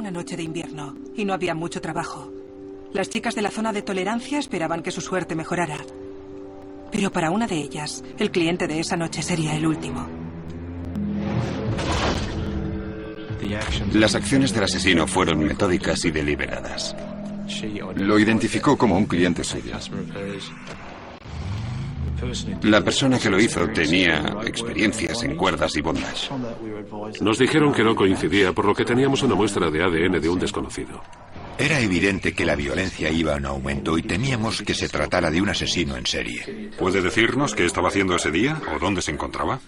una noche de invierno y no había mucho trabajo. Las chicas de la zona de tolerancia esperaban que su suerte mejorara. Pero para una de ellas, el cliente de esa noche sería el último. Las acciones del asesino fueron metódicas y deliberadas. Lo identificó como un cliente suyo. La persona que lo hizo tenía experiencias en cuerdas y bondage. Nos dijeron que no coincidía, por lo que teníamos una muestra de ADN de un desconocido. Era evidente que la violencia iba en aumento y temíamos que se tratara de un asesino en serie. ¿Puede decirnos qué estaba haciendo ese día o dónde se encontraba?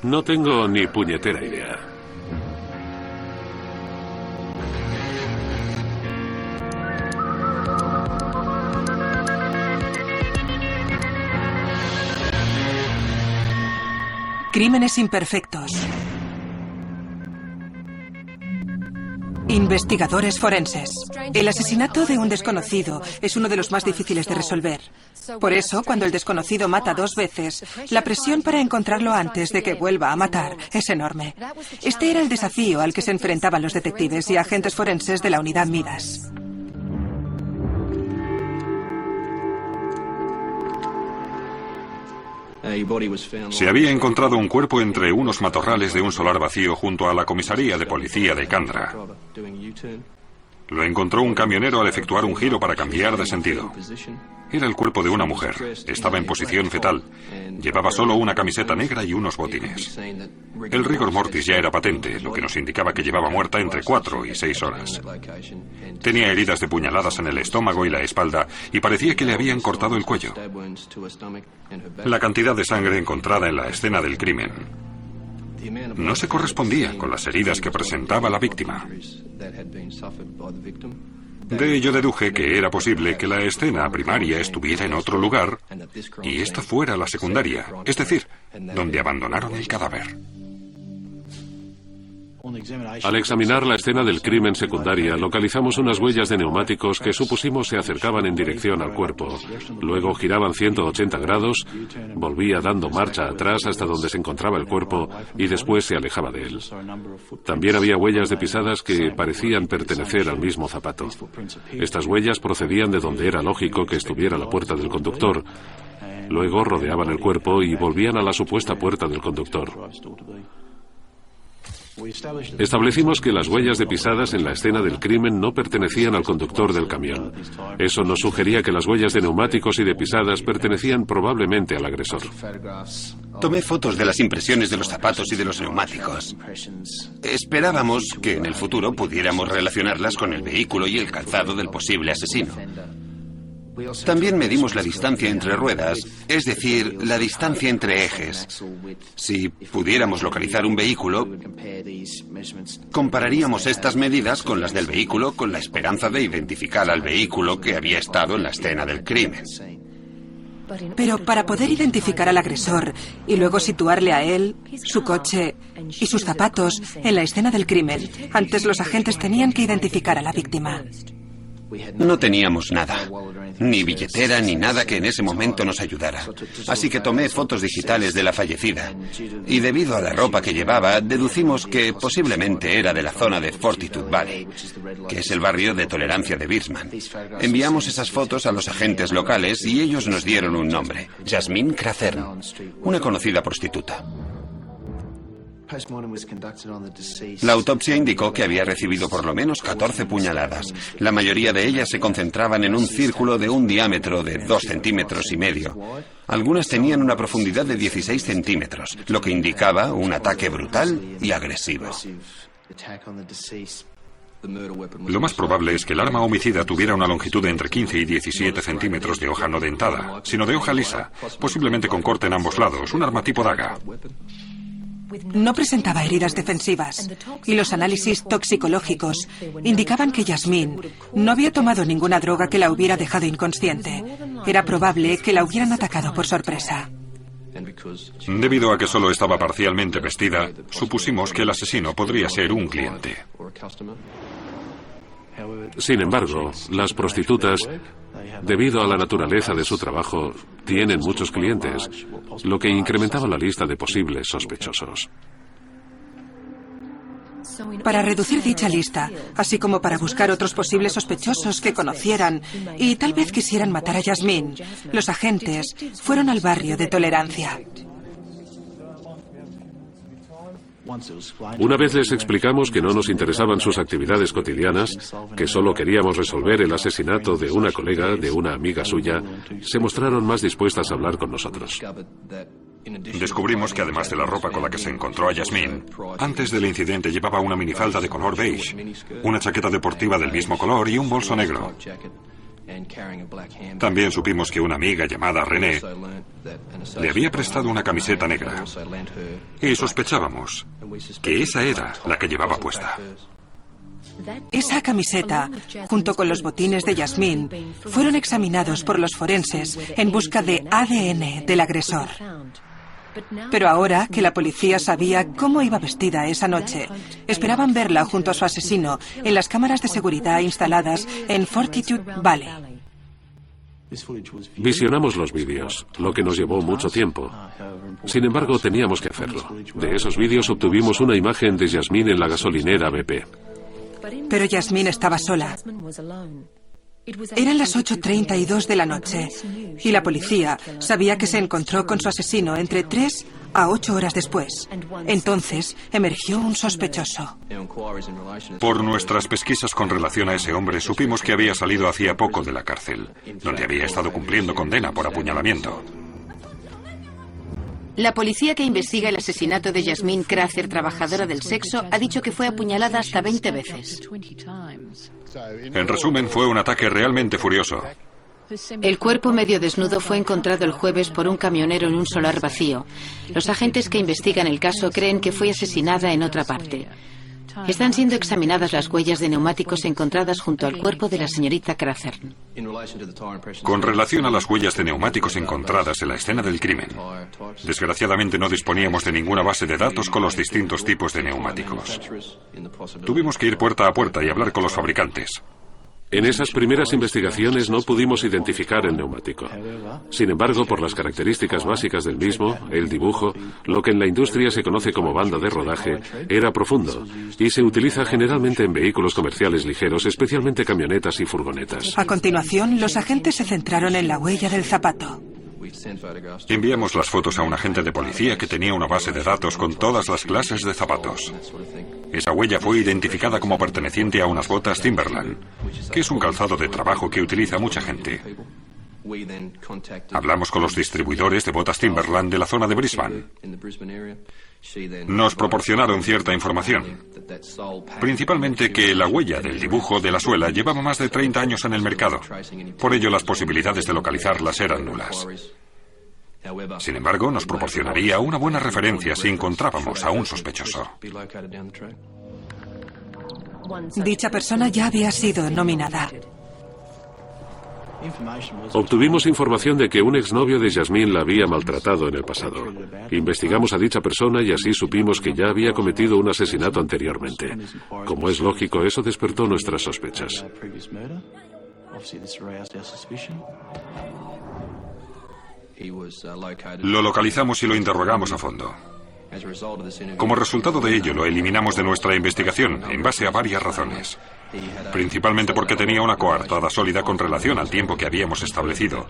No tengo ni puñetera idea. Crímenes imperfectos. Investigadores forenses. El asesinato de un desconocido es uno de los más difíciles de resolver. Por eso, cuando el desconocido mata 2 veces, la presión para encontrarlo antes de que vuelva a matar es enorme. Este era el desafío al que se enfrentaban los detectives y agentes forenses de la unidad Midas. Se había encontrado un cuerpo entre unos matorrales de un solar vacío junto a la comisaría de policía de Kandra. Lo encontró un camionero al efectuar un giro para cambiar de sentido. Era el cuerpo de una mujer. Estaba en posición fetal. Llevaba solo una camiseta negra y unos botines. El rigor mortis ya era patente, lo que nos indicaba que llevaba muerta entre 4 y 6 horas. Tenía heridas de puñaladas en el estómago y la espalda y parecía que le habían cortado el cuello. La cantidad de sangre encontrada en la escena del crimen no se correspondía con las heridas que presentaba la víctima. De ello deduje que era posible que la escena primaria estuviera en otro lugar y esta fuera la secundaria, es decir, donde abandonaron el cadáver. Al examinar la escena del crimen secundaria, localizamos unas huellas de neumáticos que supusimos se acercaban en dirección al cuerpo. Luego giraban 180 grados, volvía dando marcha atrás hasta donde se encontraba el cuerpo y después se alejaba de él. También había huellas de pisadas que parecían pertenecer al mismo zapato. Estas huellas procedían de donde era lógico que estuviera la puerta del conductor. Luego rodeaban el cuerpo y volvían a la supuesta puerta del conductor. Establecimos que las huellas de pisadas en la escena del crimen no pertenecían al conductor del camión. Eso nos sugería que las huellas de neumáticos y de pisadas pertenecían probablemente al agresor. Tomé fotos de las impresiones de los zapatos y de los neumáticos. Esperábamos que en el futuro pudiéramos relacionarlas con el vehículo y el calzado del posible asesino. También medimos la distancia entre ruedas, es decir, la distancia entre ejes. Si pudiéramos localizar un vehículo, compararíamos estas medidas con las del vehículo con la esperanza de identificar al vehículo que había estado en la escena del crimen. Pero para poder identificar al agresor y luego situarle a él, su coche y sus zapatos en la escena del crimen, antes los agentes tenían que identificar a la víctima. No teníamos nada, ni billetera ni nada que en ese momento nos ayudara. Así que tomé fotos digitales de la fallecida. Y debido a la ropa que llevaba, deducimos que posiblemente era de la zona de Fortitude Valley, que es el barrio de tolerancia de Birchman. Enviamos esas fotos a los agentes locales y ellos nos dieron un nombre: Jasmine Crathern, una conocida prostituta. La autopsia indicó que había recibido por lo menos 14 puñaladas. La mayoría de ellas se concentraban en un círculo de un diámetro de 2,5 centímetros. Algunas tenían una profundidad de 16 centímetros, lo que indicaba un ataque brutal y agresivo. Lo más probable es que el arma homicida tuviera una longitud de entre 15 y 17 centímetros de hoja no dentada, sino de hoja lisa, posiblemente con corte en ambos lados, un arma tipo daga. No presentaba heridas defensivas y los análisis toxicológicos indicaban que Jasmine no había tomado ninguna droga que la hubiera dejado inconsciente. Era probable que la hubieran atacado por sorpresa. Debido a que solo estaba parcialmente vestida, supusimos que el asesino podría ser un cliente. Sin embargo, las prostitutas, debido a la naturaleza de su trabajo, tienen muchos clientes, lo que incrementaba la lista de posibles sospechosos. Para reducir dicha lista, así como para buscar otros posibles sospechosos que conocieran y tal vez quisieran matar a Yasmine, los agentes fueron al barrio de Tolerancia. Una vez les explicamos que no nos interesaban sus actividades cotidianas, que solo queríamos resolver el asesinato de una colega, de una amiga suya, se mostraron más dispuestas a hablar con nosotros. Descubrimos que además de la ropa con la que se encontró a Yasmine, antes del incidente llevaba una minifalda de color beige, una chaqueta deportiva del mismo color y un bolso negro. También supimos que una amiga llamada René le había prestado una camiseta negra y sospechábamos que esa era la que llevaba puesta. Esa camiseta, junto con los botines de Yasmine, fueron examinados por los forenses en busca de ADN del agresor. Pero ahora que la policía sabía cómo iba vestida esa noche, esperaban verla junto a su asesino en las cámaras de seguridad instaladas en Fortitude Valley. Visionamos los vídeos, lo que nos llevó mucho tiempo. Sin embargo, teníamos que hacerlo. De esos vídeos obtuvimos una imagen de Yasmine en la gasolinera BP. Pero Yasmine estaba sola. Eran las 8:32 de la noche y la policía sabía que se encontró con su asesino entre 3 a 8 horas después. Entonces emergió un sospechoso. Por nuestras pesquisas con relación a ese hombre, supimos que había salido hacía poco de la cárcel, donde había estado cumpliendo condena por apuñalamiento. La policía que investiga el asesinato de Yasmine Crather, trabajadora del sexo, ha dicho que fue apuñalada hasta 20 veces. En resumen, fue un ataque realmente furioso. El cuerpo medio desnudo fue encontrado el jueves por un camionero en un solar vacío. Los agentes que investigan el caso creen que fue asesinada en otra parte. Están siendo examinadas las huellas de neumáticos encontradas junto al cuerpo de la señorita Crather. Con relación a las huellas de neumáticos encontradas en la escena del crimen, desgraciadamente no disponíamos de ninguna base de datos con los distintos tipos de neumáticos. Tuvimos que ir puerta a puerta y hablar con los fabricantes. En esas primeras investigaciones no pudimos identificar el neumático. Sin embargo, por las características básicas del mismo, el dibujo, lo que en la industria se conoce como banda de rodaje, era profundo y se utiliza generalmente en vehículos comerciales ligeros, especialmente camionetas y furgonetas. A continuación, los agentes se centraron en la huella del zapato. Enviamos las fotos a un agente de policía que tenía una base de datos con todas las clases de zapatos. Esa huella fue identificada como perteneciente a unas botas Timberland, que es un calzado de trabajo que utiliza mucha gente. Hablamos con los distribuidores de botas Timberland de la zona de Brisbane. Nos proporcionaron cierta información, principalmente que la huella del dibujo de la suela llevaba más de 30 años en el mercado. Por ello, las posibilidades de localizarlas eran nulas. Sin embargo, nos proporcionaría una buena referencia si encontrábamos a un sospechoso. Dicha persona ya había sido nominada. Obtuvimos información de que un exnovio de Yasmine la había maltratado en el pasado. Investigamos a dicha persona y así supimos que ya había cometido un asesinato anteriormente. Como es lógico, eso despertó nuestras sospechas. Lo localizamos y lo interrogamos a fondo. Como resultado de ello, lo eliminamos de nuestra investigación, en base a varias razones. Principalmente porque tenía una coartada sólida con relación al tiempo que habíamos establecido.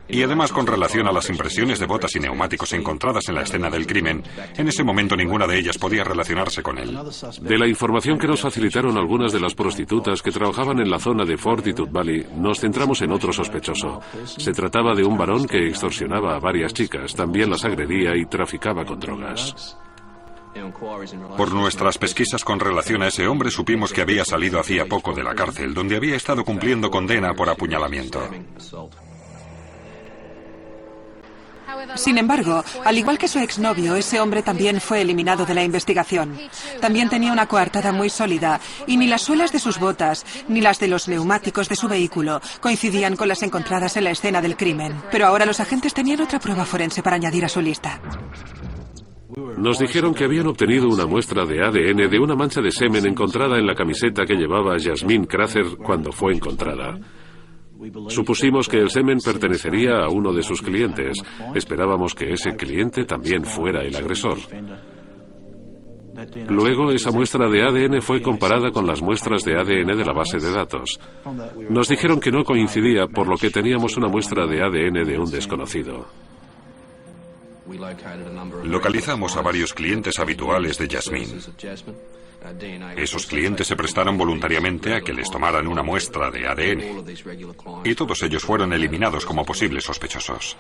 Y además con relación a las impresiones de botas y neumáticos encontradas en la escena del crimen, en ese momento ninguna de ellas podía relacionarse con él. De la información que nos facilitaron algunas de las prostitutas que trabajaban en la zona de Fortitude Valley, nos centramos en otro sospechoso. Se trataba de un varón que extorsionaba a varias chicas, también las agredía y traficaba con drogas. Por nuestras pesquisas con relación a ese hombre supimos que había salido hacía poco de la cárcel, donde había estado cumpliendo condena por apuñalamiento. Sin embargo, al igual que su exnovio, ese hombre también fue eliminado de la investigación. También tenía una coartada muy sólida y ni las suelas de sus botas ni las de los neumáticos de su vehículo coincidían con las encontradas en la escena del crimen. Pero ahora los agentes tenían otra prueba forense para añadir a su lista. Nos dijeron que habían obtenido una muestra de ADN de una mancha de semen encontrada en la camiseta que llevaba Yasmine Crather cuando fue encontrada. Supusimos que el semen pertenecería a uno de sus clientes. Esperábamos que ese cliente también fuera el agresor. Luego, esa muestra de ADN fue comparada con las muestras de ADN de la base de datos. Nos dijeron que no coincidía, por lo que teníamos una muestra de ADN de un desconocido. Localizamos a varios clientes habituales de Jasmine. Esos clientes se prestaron voluntariamente a que les tomaran una muestra de ADN y todos ellos fueron eliminados como posibles sospechosos.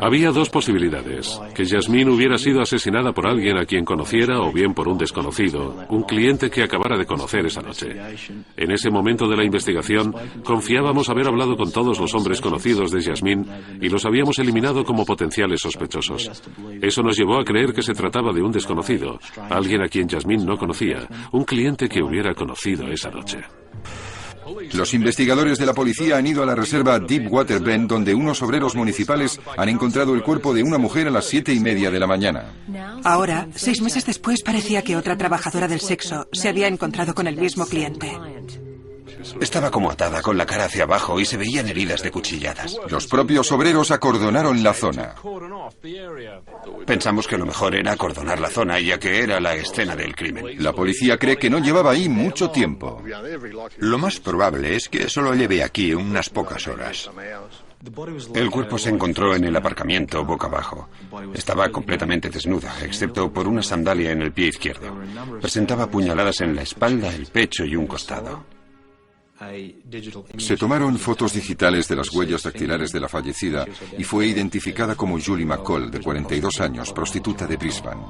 Había dos posibilidades: que Jasmine hubiera sido asesinada por alguien a quien conociera o bien por un desconocido, un cliente que acabara de conocer esa noche. En ese momento de la investigación, confiábamos haber hablado con todos los hombres conocidos de Jasmine y los habíamos eliminado como potenciales sospechosos. Eso nos llevó a creer que se trataba de un desconocido, alguien a quien Jasmine no conocía, un cliente que hubiera conocido esa noche. Los investigadores de la policía han ido a la reserva Deepwater Bend, donde unos obreros municipales han encontrado el cuerpo de una mujer a las 7:30 de la mañana. Ahora, 6 meses después, parecía que otra trabajadora del sexo se había encontrado con el mismo cliente. Estaba como atada, con la cara hacia abajo, y se veían heridas de cuchilladas. Los propios obreros acordonaron la zona. Pensamos que lo mejor era acordonar la zona, ya que era la escena del crimen. La policía cree que no llevaba ahí mucho tiempo. Lo más probable es que solo lleve aquí unas pocas horas. El cuerpo se encontró en el aparcamiento boca abajo. Estaba completamente desnuda, excepto por una sandalia en el pie izquierdo. Presentaba puñaladas en la espalda, el pecho y un costado. Se tomaron fotos digitales de las huellas dactilares de la fallecida y fue identificada como Julie McCall, de 42 años, prostituta de Brisbane.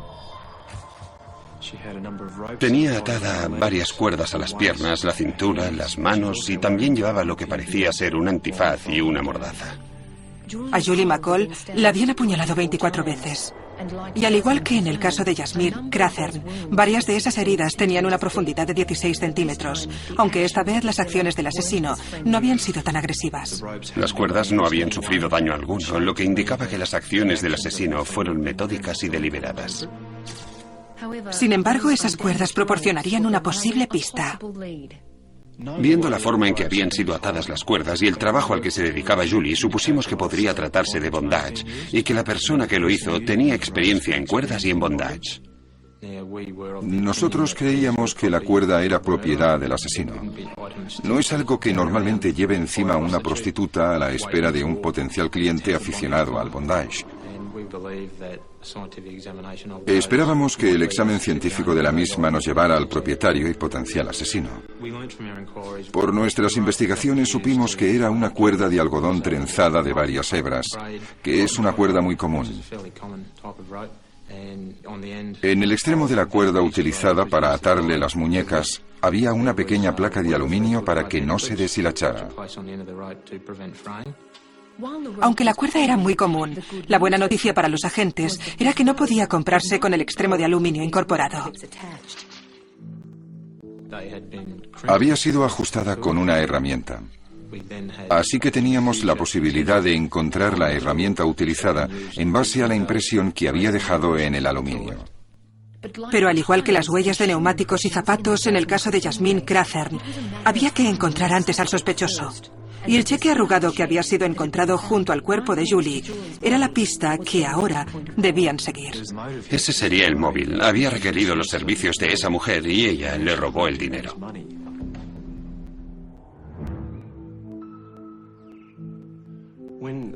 Tenía atada varias cuerdas a las piernas, la cintura, las manos, y también llevaba lo que parecía ser un antifaz y una mordaza. A Julie McCall la habían apuñalado 24 veces. Y al igual que en el caso de Jasmine Crathern, varias de esas heridas tenían una profundidad de 16 centímetros, aunque esta vez las acciones del asesino no habían sido tan agresivas. Las cuerdas no habían sufrido daño alguno, lo que indicaba que las acciones del asesino fueron metódicas y deliberadas. Sin embargo, esas cuerdas proporcionarían una posible pista. Viendo la forma en que habían sido atadas las cuerdas y el trabajo al que se dedicaba Julie, supusimos que podría tratarse de bondage y que la persona que lo hizo tenía experiencia en cuerdas y en bondage. Nosotros creíamos que la cuerda era propiedad del asesino. No es algo que normalmente lleve encima una prostituta a la espera de un potencial cliente aficionado al bondage. Esperábamos que el examen científico de la misma nos llevara al propietario y potencial asesino. Por nuestras investigaciones supimos que era una cuerda de algodón trenzada de varias hebras, que es una cuerda muy común. En el extremo de la cuerda utilizada para atarle las muñecas había una pequeña placa de aluminio para que no se deshilachara. Aunque la cuerda era muy común, la buena noticia para los agentes era que no podía comprarse con el extremo de aluminio incorporado. Había sido ajustada con una herramienta. Así que teníamos la posibilidad de encontrar la herramienta utilizada en base a la impresión que había dejado en el aluminio. Pero al igual que las huellas de neumáticos y zapatos en el caso de Jasmine Crathern, había que encontrar antes al sospechoso. Y el cheque arrugado que había sido encontrado junto al cuerpo de Julie era la pista que ahora debían seguir. Ese sería el móvil. Había requerido los servicios de esa mujer y ella le robó el dinero.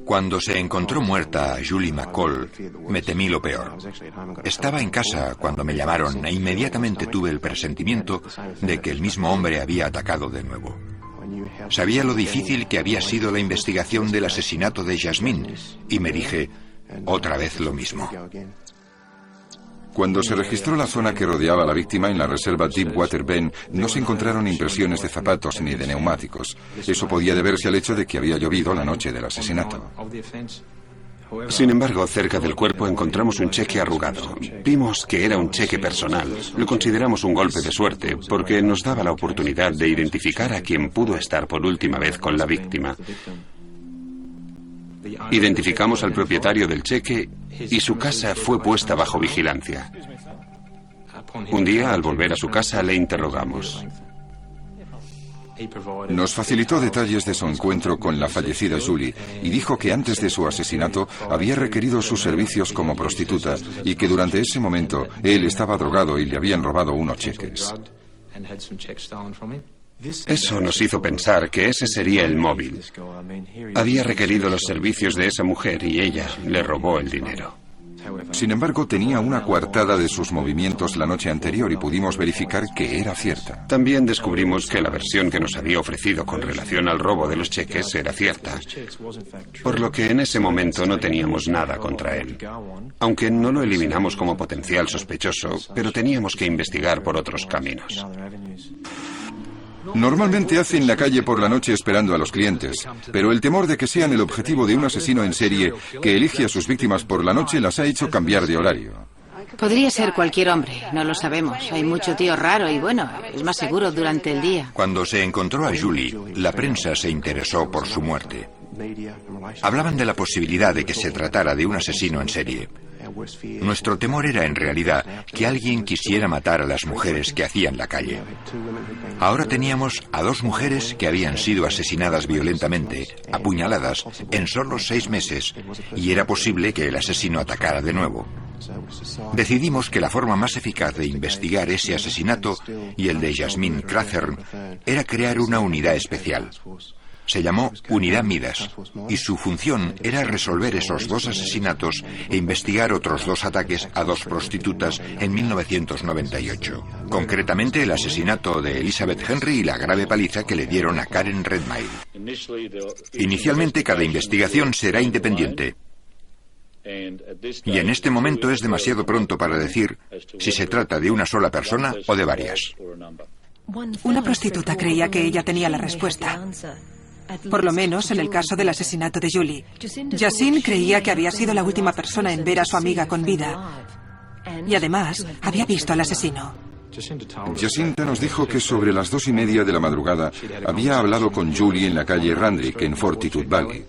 Cuando se encontró muerta a Julie McCall, me temí lo peor. Estaba en casa cuando me llamaron e inmediatamente tuve el presentimiento de que el mismo hombre había atacado de nuevo. Sabía lo difícil que había sido la investigación del asesinato de Jasmine y me dije, otra vez lo mismo. Cuando se registró la zona que rodeaba a la víctima en la reserva Deepwater Bend, no se encontraron impresiones de zapatos ni de neumáticos. Eso podía deberse al hecho de que había llovido la noche del asesinato. Sin embargo, cerca del cuerpo encontramos un cheque arrugado. Vimos que era un cheque personal. Lo consideramos un golpe de suerte porque nos daba la oportunidad de identificar a quien pudo estar por última vez con la víctima. Identificamos al propietario del cheque y su casa fue puesta bajo vigilancia. Un día, al volver a su casa, le interrogamos. Nos facilitó detalles de su encuentro con la fallecida Julie y dijo que antes de su asesinato había requerido sus servicios como prostituta y que durante ese momento él estaba drogado y le habían robado unos cheques. Eso nos hizo pensar que ese sería el móvil. Había requerido los servicios de esa mujer y ella le robó el dinero. Sin embargo, tenía una coartada de sus movimientos la noche anterior y pudimos verificar que era cierta. También descubrimos que la versión que nos había ofrecido con relación al robo de los cheques era cierta, por lo que en ese momento no teníamos nada contra él. Aunque no lo eliminamos como potencial sospechoso, pero teníamos que investigar por otros caminos. Normalmente hacen la calle por la noche esperando a los clientes, pero el temor de que sean el objetivo de un asesino en serie que elige a sus víctimas por la noche las ha hecho cambiar de horario. Podría ser cualquier hombre, no lo sabemos. Hay mucho tío raro y bueno, es más seguro durante el día. Cuando se encontró a Julie, la prensa se interesó por su muerte. Hablaban de la posibilidad de que se tratara de un asesino en serie. Nuestro temor era en realidad que alguien quisiera matar a las mujeres que hacían la calle. Ahora teníamos a 2 mujeres que habían sido asesinadas violentamente, apuñaladas, en solo 6 meses, y era posible que el asesino atacara de nuevo. Decidimos que la forma más eficaz de investigar ese asesinato y el de Yasmine Crathern era crear una unidad especial. Se llamó Unidad Midas, y su función era resolver esos 2 asesinatos e investigar otros 2 ataques a 2 prostitutas en 1998. Concretamente el asesinato de Elizabeth Henry y la grave paliza que le dieron a Karen Redmayne. Inicialmente cada investigación será independiente. Y en este momento es demasiado pronto para decir si se trata de una sola persona o de varias. Una prostituta creía que ella tenía la respuesta. Por lo menos en el caso del asesinato de Julie. Yassin creía que había sido la última persona en ver a su amiga con vida. Y además, había visto al asesino. Jacinta nos dijo que sobre las 2:30 de la madrugada había hablado con Julie en la calle Randrick, en Fortitude Valley.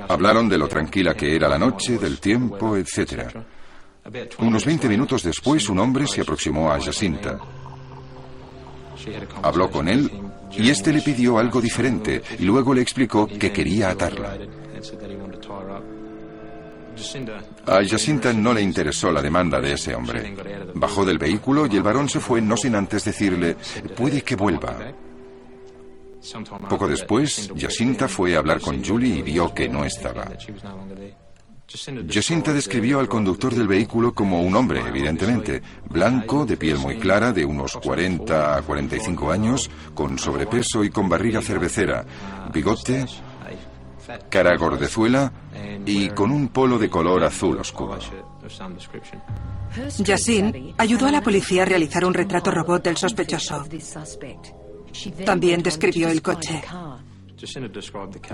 Hablaron de lo tranquila que era la noche, del tiempo, etc. Unos 20 minutos después, un hombre se aproximó a Jacinta. Habló con él y este le pidió algo diferente y luego le explicó que quería atarla. A Jacinta no le interesó la demanda de ese hombre. Bajó del vehículo y el varón se fue no sin antes decirle, puede que vuelva. Poco después, Jacinta fue a hablar con Julie y vio que no estaba. Jacinta describió al conductor del vehículo como un hombre, evidentemente, blanco, de piel muy clara, de unos 40 a 45 años, con sobrepeso y con barriga cervecera, bigote, cara gordezuela y con un polo de color azul oscuro. Yassin ayudó a la policía a realizar un retrato robot del sospechoso. También describió el coche.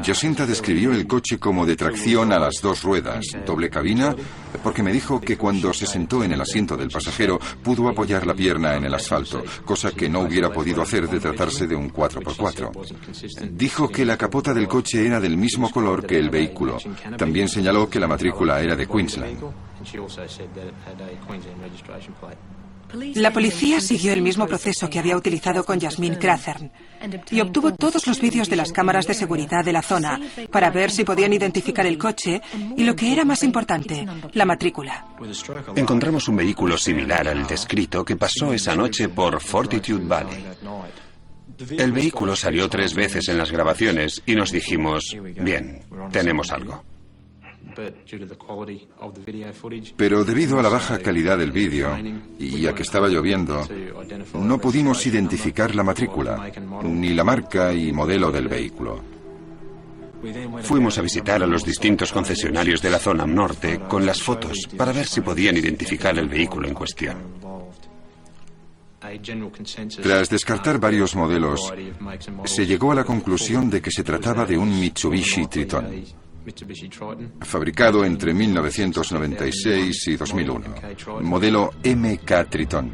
Jacinta describió el coche como de tracción a las 2 ruedas, doble cabina, porque me dijo que cuando se sentó en el asiento del pasajero pudo apoyar la pierna en el asfalto, cosa que no hubiera podido hacer de tratarse de un 4x4. Dijo que la capota del coche era del mismo color que el vehículo. También señaló que la matrícula era de Queensland. La policía siguió el mismo proceso que había utilizado con Yasmine Crathern y obtuvo todos los vídeos de las cámaras de seguridad de la zona para ver si podían identificar el coche y, lo que era más importante, la matrícula. Encontramos un vehículo similar al descrito que pasó esa noche por Fortitude Valley. El vehículo salió 3 veces en las grabaciones y nos dijimos, bien, tenemos algo. Pero debido a la baja calidad del vídeo y a que estaba lloviendo, no pudimos identificar la matrícula, ni la marca y modelo del vehículo. Fuimos a visitar a los distintos concesionarios de la zona norte con las fotos para ver si podían identificar el vehículo en cuestión. Tras descartar varios modelos, se llegó a la conclusión de que se trataba de un Mitsubishi Triton, fabricado entre 1996 y 2001, modelo MK Triton.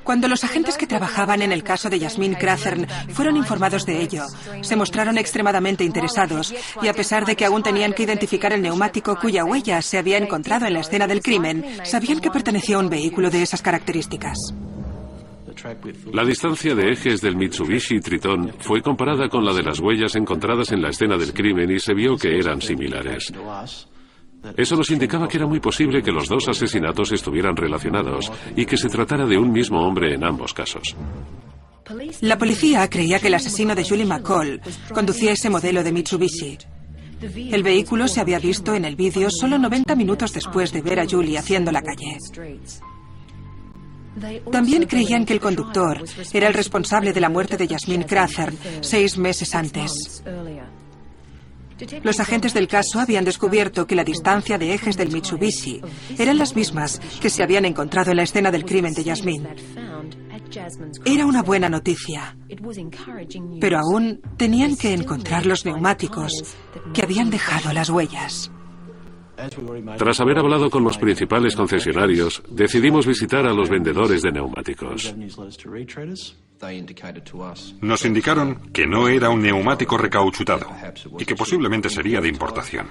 Cuando los agentes que trabajaban en el caso de Yasmine Crathern fueron informados de ello, se mostraron extremadamente interesados y, a pesar de que aún tenían que identificar el neumático cuya huella se había encontrado en la escena del crimen, sabían que pertenecía a un vehículo de esas características. La distancia de ejes del Mitsubishi Triton fue comparada con la de las huellas encontradas en la escena del crimen y se vio que eran similares. Eso nos indicaba que era muy posible que los dos asesinatos estuvieran relacionados y que se tratara de un mismo hombre en ambos casos. La policía creía que el asesino de Julie McCall conducía ese modelo de Mitsubishi. El vehículo se había visto en el vídeo solo 90 minutos después de ver a Julie haciendo la calle. También creían que el conductor era el responsable de la muerte de Jasmine Crathern 6 meses antes. Los agentes del caso habían descubierto que la distancia de ejes del Mitsubishi eran las mismas que se habían encontrado en la escena del crimen de Jasmine. Era una buena noticia, pero aún tenían que encontrar los neumáticos que habían dejado las huellas. Tras haber hablado con los principales concesionarios, decidimos visitar a los vendedores de neumáticos. Nos indicaron que no era un neumático recauchutado y que posiblemente sería de importación.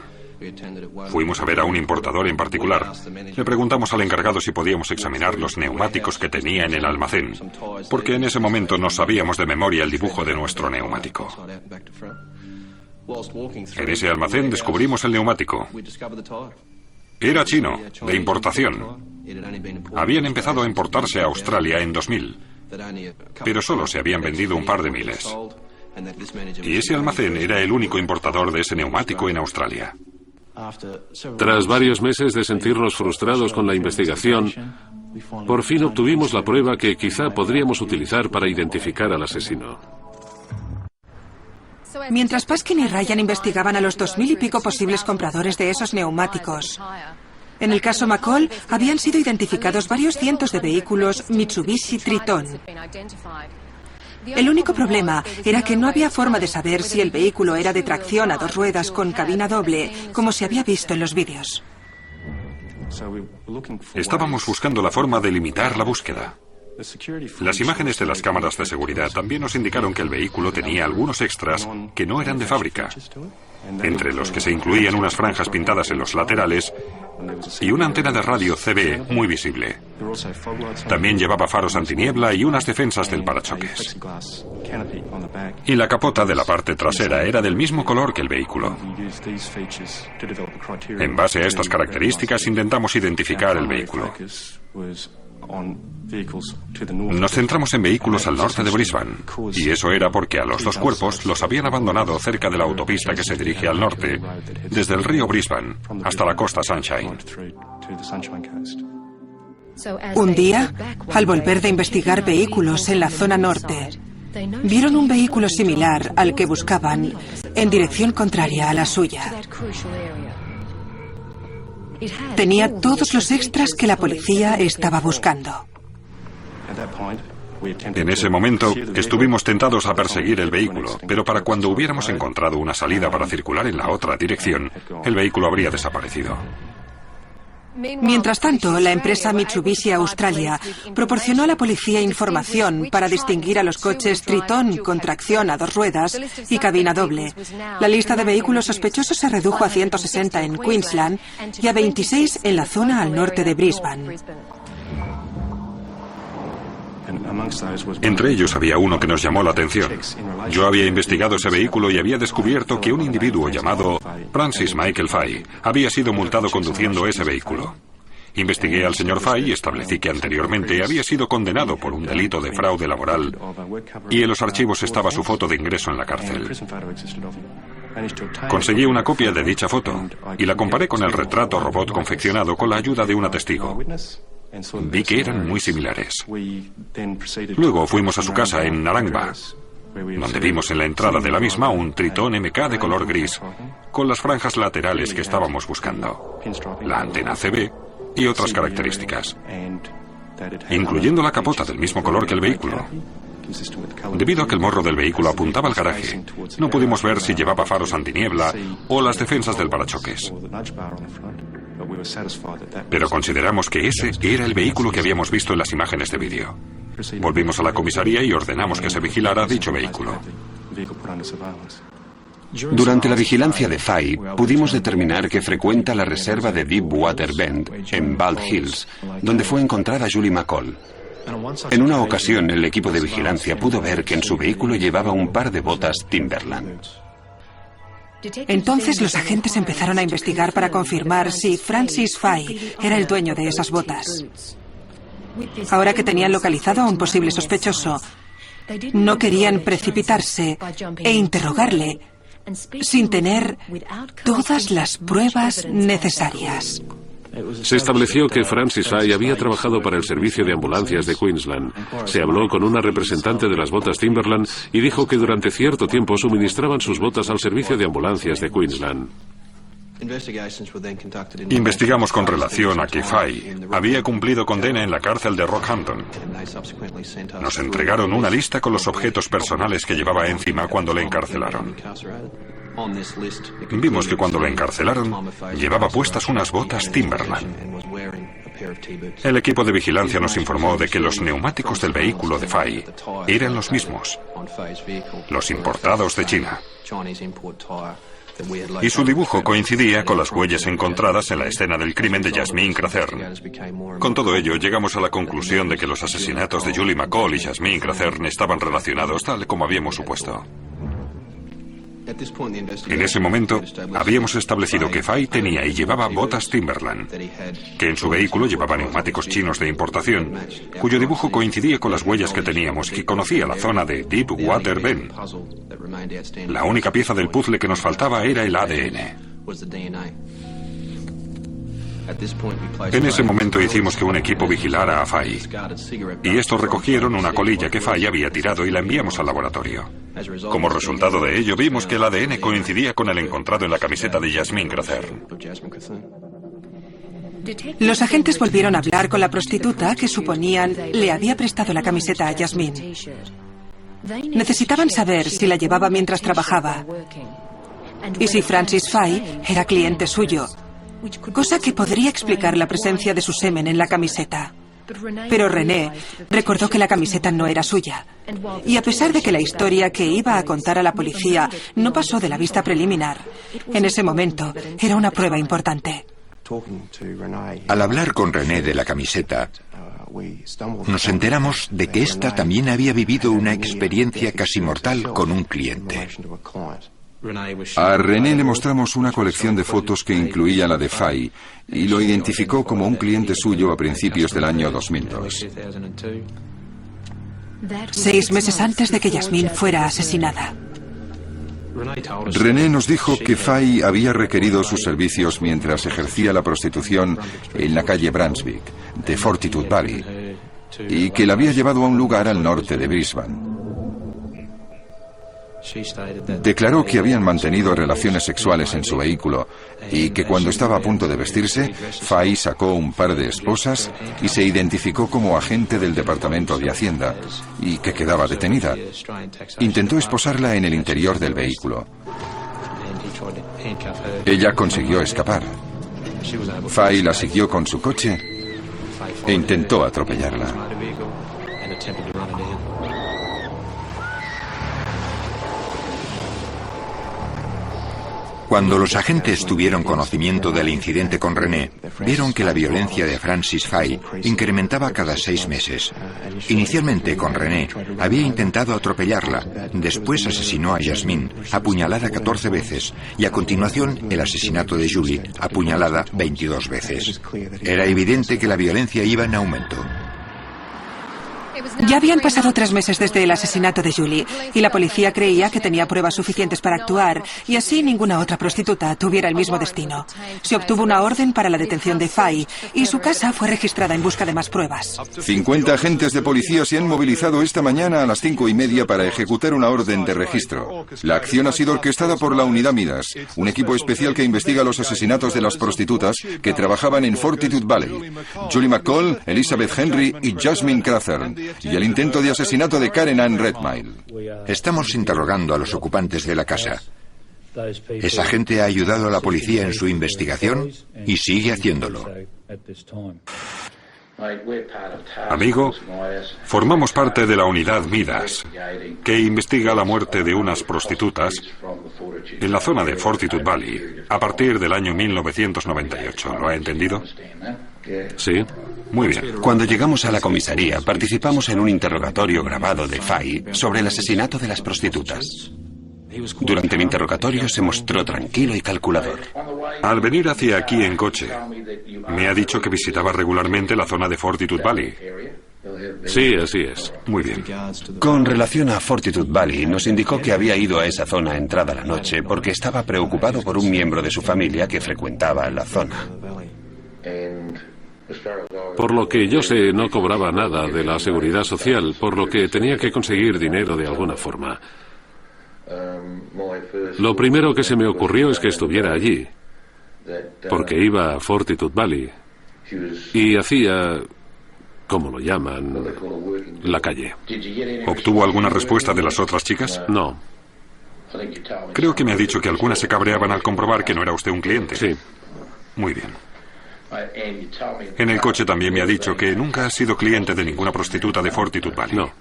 Fuimos a ver a un importador en particular. Le preguntamos al encargado si podíamos examinar los neumáticos que tenía en el almacén, porque en ese momento no sabíamos de memoria el dibujo de nuestro neumático. En ese almacén descubrimos el neumático. Era chino, de importación. Habían empezado a importarse a Australia en 2000, pero solo se habían vendido un par de miles. Y ese almacén era el único importador de ese neumático en Australia. Tras varios meses de sentirnos frustrados con la investigación, por fin obtuvimos la prueba que quizá podríamos utilizar para identificar al asesino. Mientras Paskin y Ryan investigaban a los 2000 y pico posibles compradores de esos neumáticos, en el caso McCall habían sido identificados varios cientos de vehículos Mitsubishi Triton. El único problema era que no había forma de saber si el vehículo era de tracción a 2 ruedas con cabina doble, como se había visto en los vídeos. Estábamos buscando la forma de limitar la búsqueda. Las imágenes de las cámaras de seguridad también nos indicaron que el vehículo tenía algunos extras que no eran de fábrica, entre los que se incluían unas franjas pintadas en los laterales y una antena de radio CB muy visible. También llevaba faros antiniebla y unas defensas del parachoques. Y la capota de la parte trasera era del mismo color que el vehículo. En base a estas características intentamos identificar el vehículo. Nos centramos en vehículos al norte de Brisbane, y eso era porque a los 2 cuerpos los habían abandonado cerca de la autopista que se dirige al norte, desde el río Brisbane hasta la costa Sunshine. Un día, al volver de investigar vehículos en la zona norte, vieron un vehículo similar al que buscaban en dirección contraria a la suya. Tenía todos los extras que la policía estaba buscando. En ese momento estuvimos tentados a perseguir el vehículo, pero para cuando hubiéramos encontrado una salida para circular en la otra dirección, el vehículo habría desaparecido. Mientras tanto, la empresa Mitsubishi Australia proporcionó a la policía información para distinguir a los coches Triton con tracción a 2 ruedas y cabina doble. La lista de vehículos sospechosos se redujo a 160 en Queensland y a 26 en la zona al norte de Brisbane. Entre ellos había uno que nos llamó la atención. Yo había investigado ese vehículo y había descubierto que un individuo llamado Francis Michael Fay había sido multado conduciendo ese vehículo. Investigué al señor Fay y establecí que anteriormente había sido condenado por un delito de fraude laboral y en los archivos estaba su foto de ingreso en la cárcel. Conseguí una copia de dicha foto y la comparé con el retrato robot confeccionado con la ayuda de una testigo. Vi que eran muy similares. Luego fuimos a su casa en Narangba, donde vimos en la entrada de la misma un Triton MK de color gris, con las franjas laterales que estábamos buscando, la antena CB y otras características, incluyendo la capota del mismo color que el vehículo. Debido a que el morro del vehículo apuntaba al garaje, no pudimos ver si llevaba faros antiniebla o las defensas del parachoques. Pero consideramos que ese era el vehículo que habíamos visto en las imágenes de vídeo. Volvimos a la comisaría y ordenamos que se vigilara dicho vehículo. Durante la vigilancia de Fay, pudimos determinar que frecuenta la reserva de Deepwater Bend, en Bald Hills, donde fue encontrada Julie McCall. En una ocasión, el equipo de vigilancia pudo ver que en su vehículo llevaba un par de botas Timberland. Entonces los agentes empezaron a investigar para confirmar si Francis Fay era el dueño de esas botas. Ahora que tenían localizado a un posible sospechoso, no querían precipitarse e interrogarle sin tener todas las pruebas necesarias. Se estableció que Francis Fay había trabajado para el servicio de ambulancias de Queensland. Se habló con una representante de las botas Timberland y dijo que durante cierto tiempo suministraban sus botas al servicio de ambulancias de Queensland. Investigamos con relación a que Fay había cumplido condena en la cárcel de Rockhampton. Nos entregaron una lista con los objetos personales que llevaba encima cuando le encarcelaron. Vimos que cuando lo encarcelaron, llevaba puestas unas botas Timberland. El equipo de vigilancia nos informó de que los neumáticos del vehículo de Fay eran los mismos, los importados de China. Y su dibujo coincidía con las huellas encontradas en la escena del crimen de Yasmine Crethern. Con todo ello, llegamos a la conclusión de que los asesinatos de Julie McCall y Yasmine Crethern estaban relacionados, tal como habíamos supuesto. En ese momento, habíamos establecido que Fay tenía y llevaba botas Timberland, que en su vehículo llevaba neumáticos chinos de importación, cuyo dibujo coincidía con las huellas que teníamos y que conocía la zona de Deepwater Bend. La única pieza del puzzle que nos faltaba era el ADN. En ese momento hicimos que un equipo vigilara a Fay, y estos recogieron una colilla que Fay había tirado y la enviamos al laboratorio. Como resultado de ello, vimos que el ADN coincidía con el encontrado en la camiseta de Yasmine Crethern. Los agentes volvieron a hablar con la prostituta que suponían le había prestado la camiseta a Yasmine. Necesitaban saber si la llevaba mientras trabajaba y si Francis Fay era cliente suyo, cosa que podría explicar la presencia de su semen en la camiseta. Pero René recordó que la camiseta no era suya. Y a pesar de que la historia que iba a contar a la policía no pasó de la vista preliminar, en ese momento era una prueba importante. Al hablar con René de la camiseta, nos enteramos de que ésta también había vivido una experiencia casi mortal con un cliente. A René le mostramos una colección de fotos que incluía la de Fay y lo identificó como un cliente suyo a principios del año 2002. 6 meses antes de que Yasmine fuera asesinada. René nos dijo que Fay había requerido sus servicios mientras ejercía la prostitución en la calle Brunswick de Fortitude Valley y que la había llevado a un lugar al norte de Brisbane. Declaró que habían mantenido relaciones sexuales en su vehículo y que cuando estaba a punto de vestirse, Fay sacó un par de esposas y se identificó como agente del Departamento de Hacienda y que quedaba detenida. Intentó esposarla en el interior del vehículo. Ella consiguió escapar. Fay la siguió con su coche e intentó atropellarla. Cuando los agentes tuvieron conocimiento del incidente con René, vieron que la violencia de Francis Fay incrementaba cada 6 meses. Inicialmente, con René, había intentado atropellarla, después asesinó a Yasmine, apuñalada 14 veces, y a continuación el asesinato de Julie, apuñalada 22 veces. Era evidente que la violencia iba en aumento. Ya habían pasado 3 meses desde el asesinato de Julie y la policía creía que tenía pruebas suficientes para actuar y así ninguna otra prostituta tuviera el mismo destino. Se obtuvo una orden para la detención de Fay y su casa fue registrada en busca de más pruebas. 50 agentes de policía se han movilizado esta mañana a las 5:30 para ejecutar una orden de registro. La acción ha sido orquestada por la Unidad Midas, un equipo especial que investiga los asesinatos de las prostitutas que trabajaban en Fortitude Valley. Julie McCall, Elizabeth Henry y Yasmine Crethern, y el intento de asesinato de Karen Ann Redmayne. Estamos interrogando a los ocupantes de la casa. Esa gente ha ayudado a la policía en su investigación y sigue haciéndolo. Amigo, formamos parte de la unidad Midas, que investiga la muerte de unas prostitutas en la zona de Fortitude Valley a partir del año 1998. ¿Lo ha entendido? Sí. Muy bien. Cuando llegamos a la comisaría, participamos en un interrogatorio grabado de Fay sobre el asesinato de las prostitutas. Durante el interrogatorio se mostró tranquilo y calculador. Al venir hacia aquí en coche, me ha dicho que visitaba regularmente la zona de Fortitude Valley. Sí, así es. Muy bien. Con relación a Fortitude Valley, nos indicó que había ido a esa zona entrada la noche porque estaba preocupado por un miembro de su familia que frecuentaba la zona. Por lo que yo sé, no cobraba nada de la seguridad social, por lo que tenía que conseguir dinero de alguna forma. Lo primero que se me ocurrió es que estuviera allí, porque iba a Fortitude Valley y hacía, como lo llaman, la calle. ¿Obtuvo alguna respuesta de las otras chicas? No. Creo que me ha dicho que algunas se cabreaban al comprobar que no era usted un cliente. Sí. Muy bien. En el coche también me ha dicho que nunca ha sido cliente de ninguna prostituta de Fortitude Valley. No.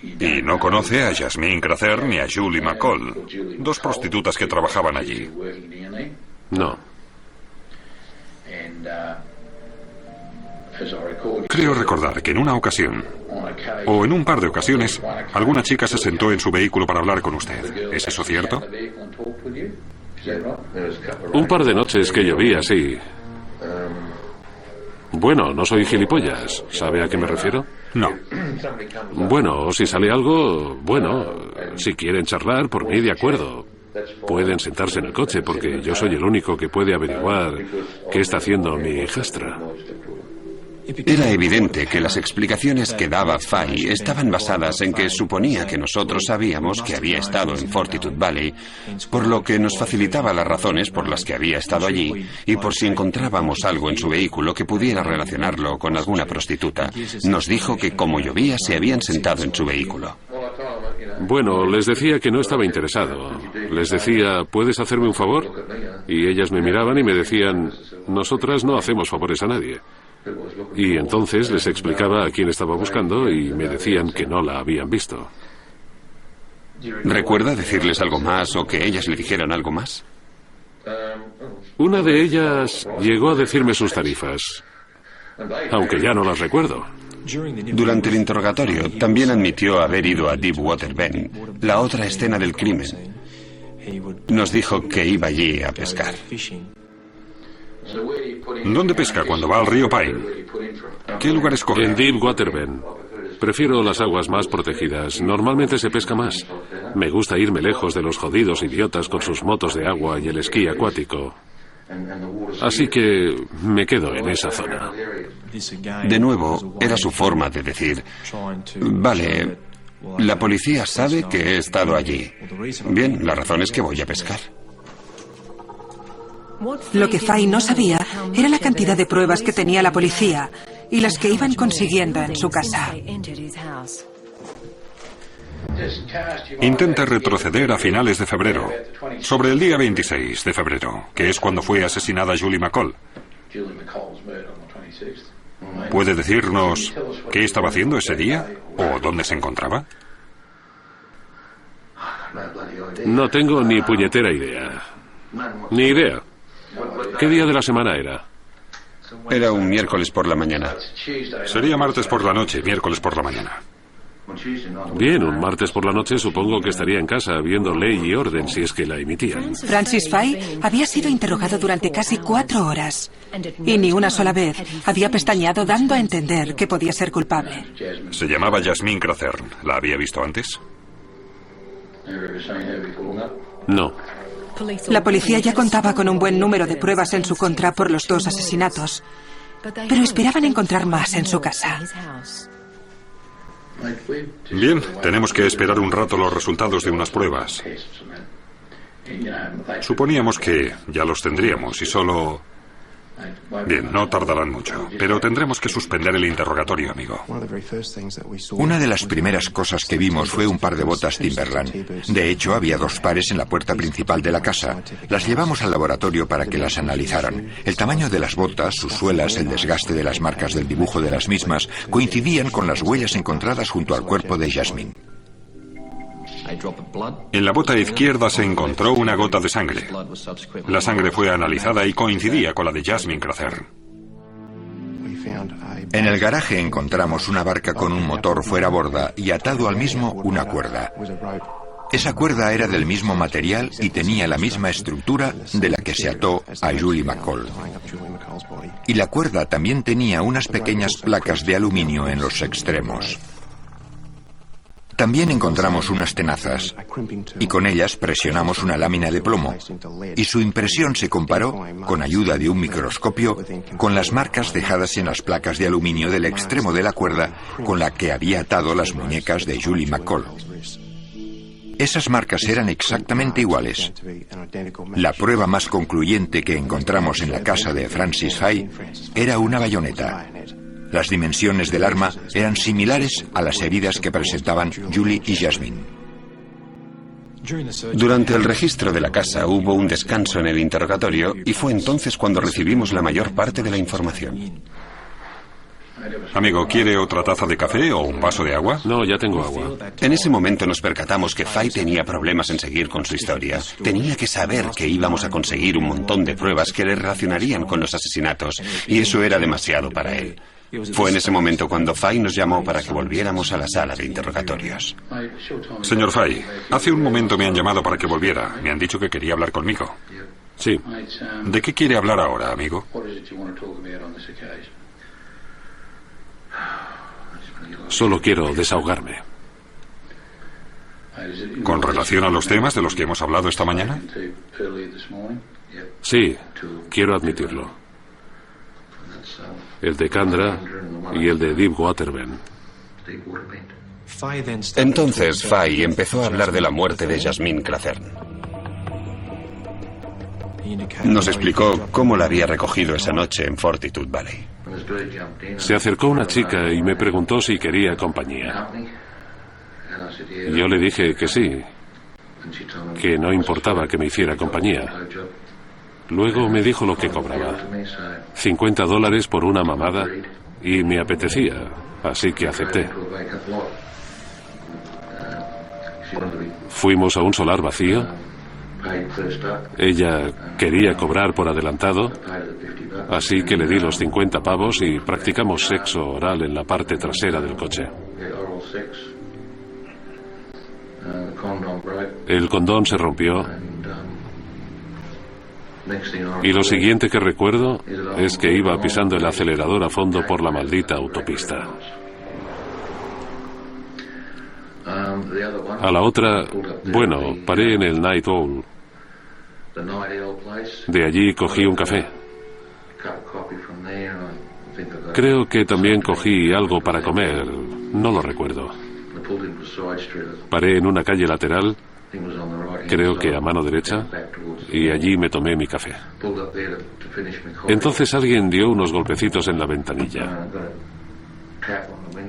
Y no conoce a Jasmine Crather ni a Julie McCall, dos prostitutas que trabajaban allí. No. Creo recordar que en una ocasión, o en un par de ocasiones, alguna chica se sentó en su vehículo para hablar con usted. ¿Es eso cierto? Un par de noches que llovía, sí. Bueno, no soy gilipollas. ¿Sabe a qué me refiero? No. Bueno, si sale algo, bueno, si quieren charlar, por mí de acuerdo. Pueden sentarse en el coche porque yo soy el único que puede averiguar qué está haciendo mi hijastra. Era evidente que las explicaciones que daba Fay estaban basadas en que suponía que nosotros sabíamos que había estado en Fortitude Valley, por lo que nos facilitaba las razones por las que había estado allí y por si encontrábamos algo en su vehículo que pudiera relacionarlo con alguna prostituta. Nos dijo que como llovía se habían sentado en su vehículo. Bueno, les decía que no estaba interesado. Les decía, ¿puedes hacerme un favor? Y ellas me miraban y me decían, nosotras no hacemos favores a nadie. Y entonces les explicaba a quién estaba buscando y me decían que no la habían visto. ¿Recuerda decirles algo más o que ellas le dijeran algo más? Una de ellas llegó a decirme sus tarifas, aunque ya no las recuerdo. Durante el interrogatorio también admitió haber ido a Deepwater Bend, la otra escena del crimen. Nos dijo que iba allí a pescar. ¿Dónde pesca cuando va al río Pine? ¿Qué lugar escoge? En Deepwater Bend. Prefiero las aguas más protegidas. Normalmente se pesca más. Me gusta irme lejos de los jodidos idiotas con sus motos de agua y el esquí acuático. Así que me quedo en esa zona. De nuevo, era su forma de decir, vale, la policía sabe que he estado allí. Bien, la razón es que voy a pescar. Lo que Fay no sabía era la cantidad de pruebas que tenía la policía y las que iban consiguiendo en su casa. Intenta retroceder a finales de febrero, sobre el día 26 de febrero, que es cuando fue asesinada Julie McCall. ¿Puede decirnos qué estaba haciendo ese día o dónde se encontraba? No tengo ni puñetera idea. Ni idea. ¿Qué día de la semana era? Era un miércoles por la mañana. Sería martes por la noche, miércoles por la mañana. Bien, un martes por la noche supongo que estaría en casa viendo Ley y Orden si es que la emitían. Francis Fay había sido interrogado durante casi 4 horas y ni una sola vez había pestañeado dando a entender que podía ser culpable. Se llamaba Jasmine Crather. ¿La había visto antes? No. La policía ya contaba con un buen número de pruebas en su contra por los 2 asesinatos, pero esperaban encontrar más en su casa. Bien, tenemos que esperar un rato los resultados de unas pruebas. Suponíamos que ya los tendríamos y solo... Bien, no tardarán mucho, pero tendremos que suspender el interrogatorio, amigo. Una de las primeras cosas que vimos fue un par de botas Timberland. De hecho, había 2 pares en la puerta principal de la casa. Las llevamos al laboratorio para que las analizaran. El tamaño de las botas, sus suelas, el desgaste de las marcas del dibujo de las mismas, coincidían con las huellas encontradas junto al cuerpo de Jasmine. En la bota izquierda se encontró una gota de sangre. La sangre fue analizada y coincidía con la de Jasmine Crather. En el garaje encontramos una barca con un motor fuera borda y atado al mismo una cuerda. Esa cuerda era del mismo material y tenía la misma estructura de la que se ató a Julie McCall. Y la cuerda también tenía unas pequeñas placas de aluminio en los extremos. También encontramos unas tenazas y con ellas presionamos una lámina de plomo y su impresión se comparó, con ayuda de un microscopio, con las marcas dejadas en las placas de aluminio del extremo de la cuerda con la que había atado las muñecas de Julie McCall. Esas marcas eran exactamente iguales. La prueba más concluyente que encontramos en la casa de Francis Fay era una bayoneta. Las dimensiones del arma eran similares a las heridas que presentaban Julie y Jasmine. Durante el registro de la casa hubo un descanso en el interrogatorio y fue entonces cuando recibimos la mayor parte de la información. Amigo, ¿quiere otra taza de café o un vaso de agua? No, ya tengo agua. En ese momento nos percatamos que Fay tenía problemas en seguir con su historia. Tenía que saber que íbamos a conseguir un montón de pruebas que le relacionarían con los asesinatos, y eso era demasiado para él. Fue en ese momento cuando Fay nos llamó para que volviéramos a la sala de interrogatorios. Señor Fay, hace un momento me han llamado para que volviera. Me han dicho que quería hablar conmigo. Sí. ¿De qué quiere hablar ahora, amigo? Solo quiero desahogarme. ¿Con relación a los temas de los que hemos hablado esta mañana? Sí, quiero admitirlo. El de Candra y el de Deepwater Bend. Entonces Fay empezó a hablar de la muerte de Jasmine Clathern. Nos explicó cómo la había recogido esa noche en Fortitude Valley. Se acercó una chica y me preguntó si quería compañía. Yo le dije que sí, que no importaba que me hiciera compañía. Luego me dijo lo que cobraba. $50 por una mamada, y me apetecía, así que acepté. Fuimos a un solar vacío. Ella quería cobrar por adelantado, así que le di los 50 pavos y practicamos sexo oral en la parte trasera del coche. El condón se rompió. Y lo siguiente que recuerdo es que iba pisando el acelerador a fondo por la maldita autopista. A la otra, bueno, paré en el Night Owl. De allí cogí un café. Creo que también cogí algo para comer, no lo recuerdo. Paré en una calle lateral, creo que a mano derecha, y allí me tomé mi café. Entonces alguien dio unos golpecitos en la ventanilla.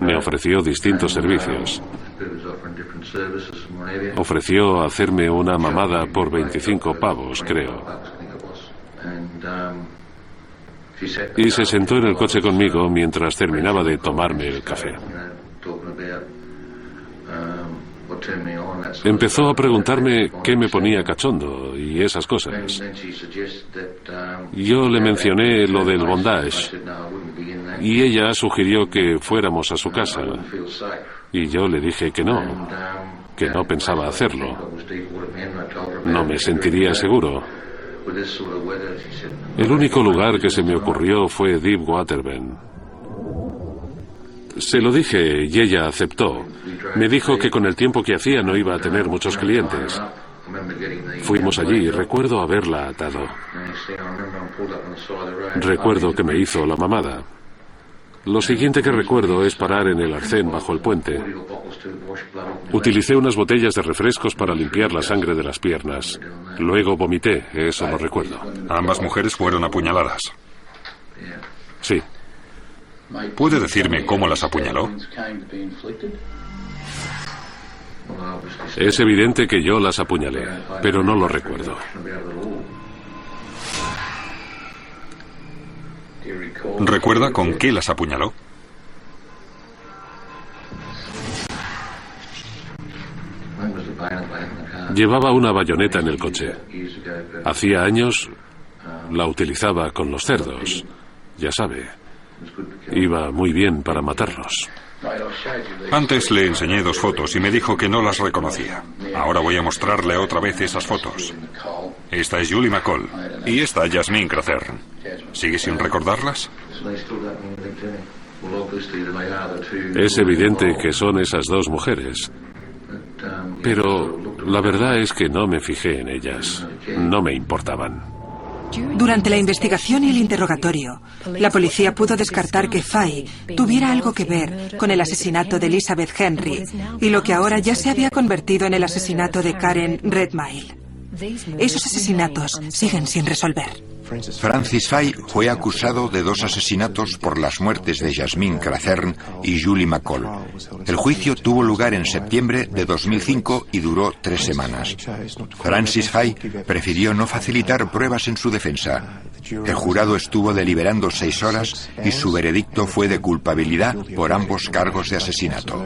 Me ofreció distintos servicios. Ofreció hacerme una mamada por 25 pavos, creo. Y se sentó en el coche conmigo mientras terminaba de tomarme el café. Empezó a preguntarme qué me ponía cachondo y esas cosas. Yo le mencioné lo del bondage y ella sugirió que fuéramos a su casa. Y yo le dije que no pensaba hacerlo. No me sentiría seguro. El único lugar que se me ocurrió fue Deepwater Bend. Se lo dije y ella aceptó. Me dijo que con el tiempo que hacía no iba a tener muchos clientes. Fuimos allí y recuerdo haberla atado. Recuerdo que me hizo la mamada. Lo siguiente que recuerdo es parar en el arcén bajo el puente. Utilicé unas botellas de refrescos para limpiar la sangre de las piernas. Luego vomité, eso lo recuerdo. Ambas mujeres fueron apuñaladas. Sí. ¿Puede decirme cómo las apuñaló? Es evidente que yo las apuñalé, pero no lo recuerdo. ¿Recuerda con qué las apuñaló? Llevaba una bayoneta en el coche. Hacía años la utilizaba con los cerdos, ya sabe. Iba muy bien para matarlos. Antes le enseñé 2 fotos y me dijo que no las reconocía. Ahora voy a mostrarle otra vez esas fotos. Esta es Julie McCall y esta Jasmine Crathern. ¿Sigue sin recordarlas? Es evidente que son esas 2 mujeres. Pero la verdad es que no me fijé en ellas. No me importaban. Durante la investigación y el interrogatorio, la policía pudo descartar que Fay tuviera algo que ver con el asesinato de Elizabeth Henry y lo que ahora ya se había convertido en el asesinato de Karen Redmayne. Esos asesinatos siguen sin resolver. Francis Fay fue acusado de 2 asesinatos por las muertes de Jasmine Crathern y Julie McCall. El juicio tuvo lugar en septiembre de 2005 y duró 3 semanas. Francis Fay prefirió no facilitar pruebas en su defensa. El jurado estuvo deliberando 6 horas y su veredicto fue de culpabilidad por ambos cargos de asesinato.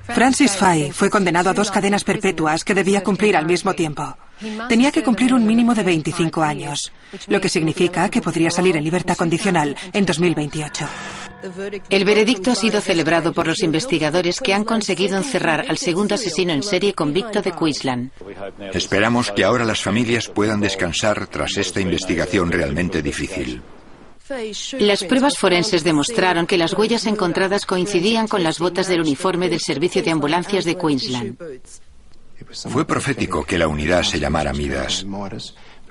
Francis Fay fue condenado a 2 cadenas perpetuas que debía cumplir al mismo tiempo. Tenía que cumplir un mínimo de 25 años, lo que significa que podría salir en libertad condicional en 2028. El veredicto ha sido celebrado por los investigadores que han conseguido encerrar al segundo asesino en serie convicto de Queensland. Esperamos que ahora las familias puedan descansar tras esta investigación realmente difícil. Las pruebas forenses demostraron que las huellas encontradas coincidían con las botas del uniforme del servicio de ambulancias de Queensland. Fue profético que la unidad se llamara Midas,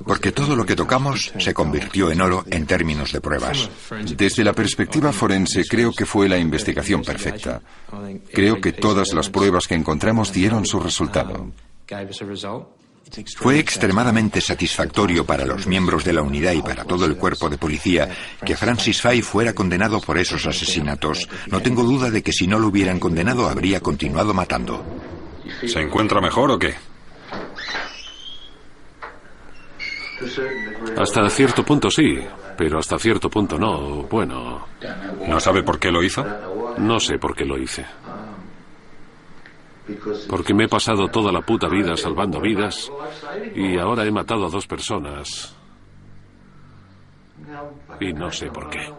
porque todo lo que tocamos se convirtió en oro en términos de pruebas. Desde la perspectiva forense, creo que fue la investigación perfecta. Creo que todas las pruebas que encontramos dieron su resultado. Fue extremadamente satisfactorio para los miembros de la unidad y para todo el cuerpo de policía que Francis Fay fuera condenado por esos asesinatos. No tengo duda de que si no lo hubieran condenado habría continuado matando. ¿Se encuentra mejor o qué? Hasta cierto punto sí, pero hasta cierto punto no. Bueno, ¿No sabe por qué lo hizo? no sé por qué lo hice. Porque me he pasado toda la puta vida salvando vidas y ahora he matado a 2 personas. Y no sé por qué.